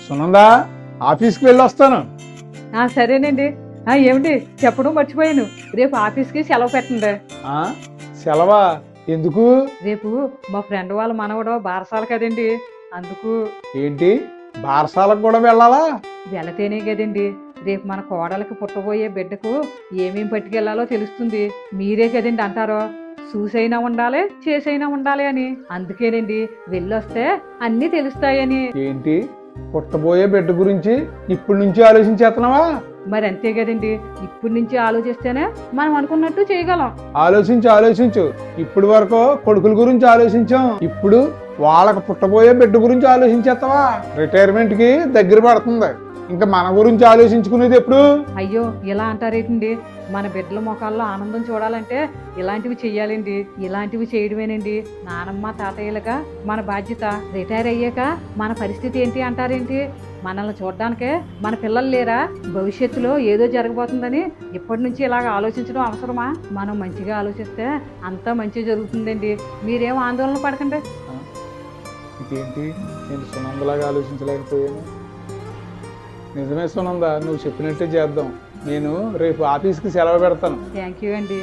సునందా, ఆఫీస్కి వెళ్ళి వస్తాను. సరేనండి. ఏమిటి చెప్పడం మర్చిపోయాను, రేపు ఆఫీస్కి సెలవు పెట్టండి. ఆ, సెలవా? ఎందుకు? రేపు మా ఫ్రెండ్ వాళ్ళ మనవడు బారసాల కదండి, అందుకు. ఏంటి, బారసాలకు కూడా వెళ్ళాలా? వెళతేనే కదండి రేపు మన కోడలికి పుట్టబోయే బిడ్డకు ఏమేం పట్టుకెళ్లాలో తెలుస్తుంది. మీరే కదండి అంటారో, చూసైనా ఉండాలి చేసైనా ఉండాలి అని. అందుకేనండి వెళ్ళొస్తే అన్నీ తెలుస్తాయని. ఏంటి, పుట్టబోయే బిడ్డ గురించి ఇప్పటి నుంచి ఆలోచించేస్తున్నావా? మరి అంతే కదండి, ఇప్పటి నుంచి ఆలోచిస్తేనే మనం అనుకున్నట్టు చేయగలం. ఆలోచించు ఆలోచించు. ఇప్పుడు వరకు కొడుకుల గురించి ఆలోచించాం, ఇప్పుడు వాళ్ళకి పుట్టబోయే బిడ్డ గురించి ఆలోచించేస్తావా? రిటైర్మెంట్ కి దగ్గర పడుతుంది, ఇంకా మన గురించి ఆలోచించుకునేది ఎప్పుడు? అయ్యో ఇలా అంటారేంటండి, మన బిడ్డల ముఖాల్లో ఆనందం చూడాలంటే ఇలాంటివి చెయ్యాలండి. ఇలాంటివి చేయడమేనండి నానమ్మ తాతయ్యలుగా మన బాధ్యత. రిటైర్ అయ్యాక మన పరిస్థితి ఏంటి అంటారేంటి? మనల్ని చూడడానికే మన పిల్లలు లేరా? భవిష్యత్తులో ఏదో జరగబోతుందని ఇప్పటి నుంచి ఇలాగ ఆలోచించడం అవసరమా? మనం మంచిగా ఆలోచిస్తే అంతా మంచి జరుగుతుందండి. మీరేం ఆందోళన పడకండి. ఇదేంటి, నేను సునందలాగా ఆలోచించలేకపోయాను. నిజమే సునంద, నువ్వు చెప్పినట్టే చేద్దాం. నేను రేపు ఆఫీస్కి సెలవు పెడతాను. థ్యాంక్ యూ అండి.